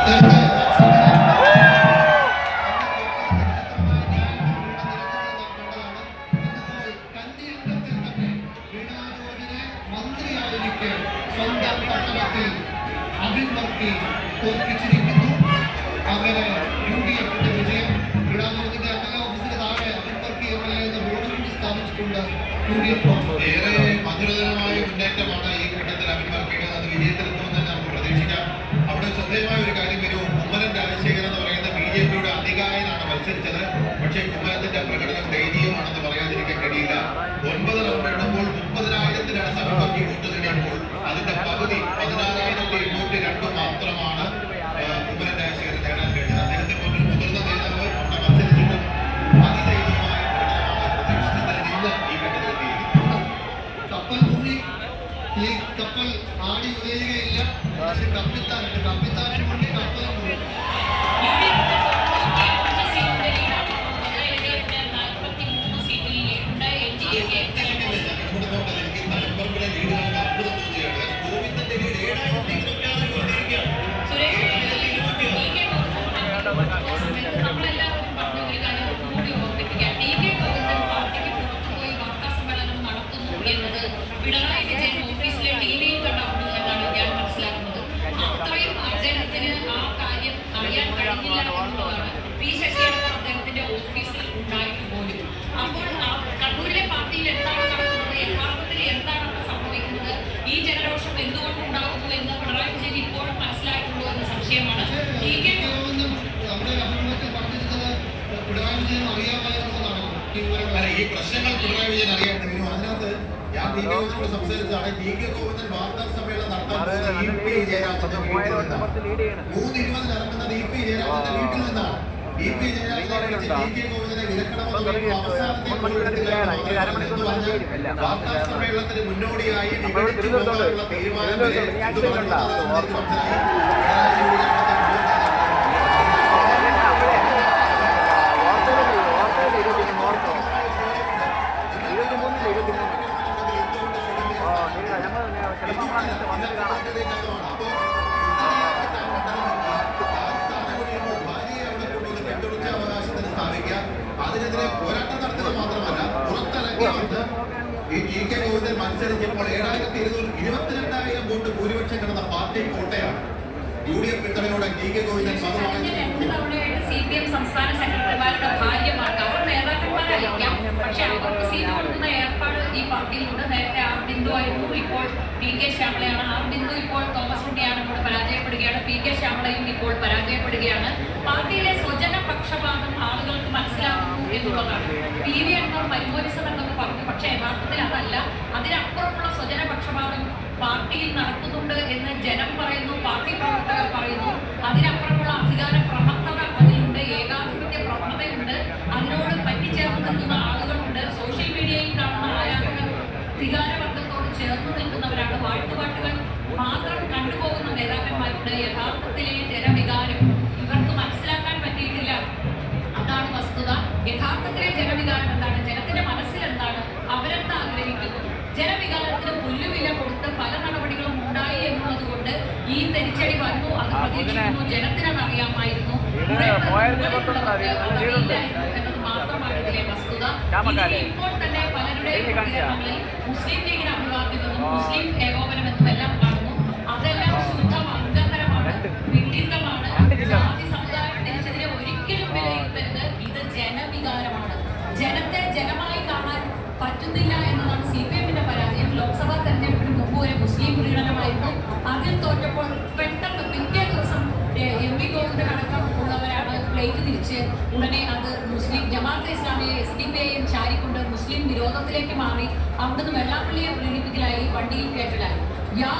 സ്വന്തം പട്ടണത്തിൽ അഭിവർത്തി തോൽപ്പിച്ചിരിക്കുന്നു. അങ്ങനെ UDF വിജയം. വിടാനൂരിന്റെ എംഎൽഎ ഓഫീസിന് താഴെ അഭിവർത്തി MLA എന്ന ബോർഡ് കൂടി സ്ഥാപിച്ചിട്ടുണ്ട്. UDF ഏറെ മധുരതരമായ മുന്നേറ്റമാണ് ഈ ഘട്ടത്തിൽ അഭിവർത്തിയുടെ അത് വിജയത്തിലെത്തുമെന്ന് നമുക്ക് പ്രതീക്ഷിക്കാം. അവിടെ ശ്രദ്ധേയമായ ഒരു കാര്യം വരും, കുമ്മനം രാജശേഖരൻ എന്ന് പറയുന്ന BJPയുടെ അധികായനാണ് മത്സരിച്ചത്. പക്ഷേ കുമ്മനത്തിന്റെ പ്രകടനം ദയനീയമാണെന്ന് പറയാതിരിക്കാൻ കഴിയില്ല. 9 റൗണ്ട് എണ്ണുമ്പോൾ 30,000-ത്തിനടുത്ത് അഭിവർത്തി വോട്ട് നേടിയപ്പോൾ അതിന്റെ പകുതി 16,802 മാത്രമാണ് കുമ്മനം രാജശേഖരൻ നേടാൻ കഴിഞ്ഞത്. അദ്ദേഹത്തെ പോലൊരു മുതിർന്ന നേതാവ് അവിടെ മത്സരിച്ചിട്ടും അതിദയനീയമായ പ്രകടനമാണ് പ്രതീക്ഷിച്ചതിൽ നിന്ന് ഈ ഘട്ടത്തിലെത്തിയിരിക്കുന്നത്. കപ്പൽ മുങ്ങി, ഈ കപ്പൽ ആടി ഉലയുകയില്ല. പക്ഷെ കപ്പിത്താനിന് മുന്നിൽ കപ്പൽ മുങ്ങി. പിണറായി വിജയൻ ഓഫീസിലെ ടിവിയിൽ കണ്ടാകുന്നു എന്നാണ് ഞാൻ മനസ്സിലാക്കുന്നത്. അത്രയും അദ്ദേഹത്തിന് ആ കാര്യം അറിയാൻ കഴിഞ്ഞില്ല എന്നുള്ളതാണ്. പി ശശിയാണ് അദ്ദേഹത്തിന്റെ ഓഫീസിൽ ഉണ്ടായിട്ട് പോലും. അപ്പോൾ കണ്ണൂരിലെ പാർട്ടിയിൽ എന്താണ് നടക്കുന്നത്, യഥാർത്ഥത്തിൽ എന്താണ് സംഭവിക്കുന്നത്, ഈ ജനരോഷം എന്തുകൊണ്ട് ഉണ്ടാകുന്നു എന്ന് പിണറായി വിജയൻ ഇപ്പോഴും മനസ്സിലായിട്ടുള്ളൂ എന്ന സംശയമാണ്. ഈ പ്രശ്നങ്ങൾ പിണറായി വിജയൻ അറിയാമായിരുന്നു. അതിനകത്ത് ഞാൻ ടിവിയോട് സംസാരിച്ചതാണ്. TK ഗോവിന്ദൻ വാർത്താ സമ്മേളനം നടത്താൻ പോകുന്നത് EP ജയരാജന്റെ വീട്ടിൽ നിന്നാണ്. 3:20 നടക്കുന്നത് EP ജയരാജന്റെ വീട്ടിൽ നിന്നാണ്. EP ജയരാജനെ വിളിച്ച് TK ഗോവിന്ദനെ വിലക്കണമെന്ന് പറയുമ്പോൾ അവസാനത്തെ വാർത്താ സമ്മേളനത്തിന് മുന്നോടിയായി വിഘടിച്ചു പോകാനുള്ള തീരുമാനം വരെ ഇത് അതിനെതിരെ പോരാട്ടം നടത്തുക മാത്രമല്ല പുറത്തിറങ്ങിയത് ഈ TK ഗോവിന്ദൻ മത്സരിച്ചപ്പോൾ 7,222,000 വോട്ട് ഭൂരിപക്ഷം കിടന്ന പാർട്ടി കോട്ടയാണ്. UDF പിന്തുണയോടെ TK ഗോവിന്ദൻ CPM സംസ്ഥാന സെക്രട്ടറിമാരുടെ ഭാര്യമാർക്ക് അവർ നേതാക്കന്മാരായിരിക്കാം, പക്ഷെ അവർക്ക് സീറ്റ് കൊടുക്കുന്ന ഏർപ്പാട് ഈ പാർട്ടിയിലുണ്ട്. നേരത്തെ ആർ ബിന്ദു ആയിരുന്നു, ഇപ്പോൾ PK ശ്യാമളയാണ്. ആർ ബിന്ദു ഇപ്പോൾ തോമസ് ഉണ്ണിയാണ് ഇപ്പോൾ പരാജയപ്പെടുകയാണ്. PK ശ്യാമളയും ഇപ്പോൾ പരാജയപ്പെടുകയാണ്. പാർട്ടിയിലെ സ്വജന പക്ഷപാതം ആളുകൾക്ക് മനസ്സിലാകുന്നു എന്നുള്ളതാണ്. PV അൻവർ പരിമോനിസം എന്നൊക്കെ പറഞ്ഞു, പക്ഷെ യഥാർത്ഥത്തിൽ അതല്ല. അതിനപ്പുറമുള്ള സ്വജന പക്ഷപാതം പാർട്ടിയിൽ നടക്കുന്നുണ്ട് എന്ന് ജനം പറയുന്നു, പാർട്ടി പ്രവർത്തകർ പറയുന്നു. അതിനപ്പുറമുള്ള അധികാര പ്രവണത അതിലുണ്ട്, ഏകാധിപത്യ പ്രവണതയുണ്ട്, അതിനോട് പറ്റിച്ചേർന്ന് നിൽക്കുന്ന ആളുകളുണ്ട്. സോഷ്യൽ മീഡിയയിൽ കാണുന്ന ആരാധകർ അധികാരവർഗത്തോട് ചേർന്ന് നിൽക്കുന്നവരാണ്. വാഴ്ത്തുപാട്ടുകൾ മാത്രം കണ്ടുപോകുന്ന നേതാക്കന്മാരുണ്ട്. യഥാർത്ഥത്തിലെ ജനവികാരം ഇവർക്ക് മനസ്സിലാക്കാൻ പറ്റിയിട്ടില്ല. അതാണ് വസ്തുത. യഥാർത്ഥത്തിലെ ജനവികാരം എന്താണ്, ജനത്തിന്റെ മനസ്സിൽ എന്താണ്, അവരെന്ത് ആഗ്രഹിക്കുന്നു. ജനവികാരത്തിന് പുല്ലുവില കൊടുത്ത് പല നടപടികളും ഉണ്ടായി എന്നുള്ളത് കൊണ്ട് ഈ തിരിച്ചടി വന്നു. അത് പ്രതീക്ഷിക്കുന്നു. ജനത്തിനത് അറിയാമായിരുന്നു, എന്നത് മാത്രമാണ് ഇതിലെ വസ്തുത. ഇപ്പോൾ തന്നെ പലരുടെയും പ്രതികരണങ്ങളിൽ മുസ്ലിം ലീഗിന് അഭിവാദ്യമെന്നും മുസ്ലിം ഏകോപനമെന്നും എല്ലാം കാണുന്നു. അതെല്ലാം ശുദ്ധ വർഗപരമാണ്, വിഡിത്തമാണ്. ജാതി സമുദായം തിരിച്ചതിനെ ഒരിക്കലും വിലയിരുത്തരുത്. ഇത് ജനവികാരമാണ്. ജനത്തെ ജനമായി കാണാൻ പറ്റുന്നില്ല എന്നതാണ് CPMന്റെ പരാജയം. ലോക്സഭാ തെരഞ്ഞെടുപ്പിന് മുമ്പ് വരെ മുസ്ലിം പ്രീണനമായിരുന്നു. അതിൽ തോറ്റപ്പോൾ പെട്ടെന്ന് പിറ്റേ ദിവസം MV ഗോവിന്ദൻ അടക്കം ഉള്ളവരാണ് പ്ലേറ്റ് തിരിച്ച് ഉടനെ അത് മുസ്ലിം ജമാഅത്തെ ഇസ്ലാമിയെ SDPIയും ചാരിക്കൊണ്ട് മുസ്ലിം വിരോധത്തിലേക്ക് മാറി. അവിടുന്ന് വെള്ളാപ്പള്ളിയെ പ്രീണിപ്പിക്കലായി, വണ്ടിയിൽ കയറ്റലായി.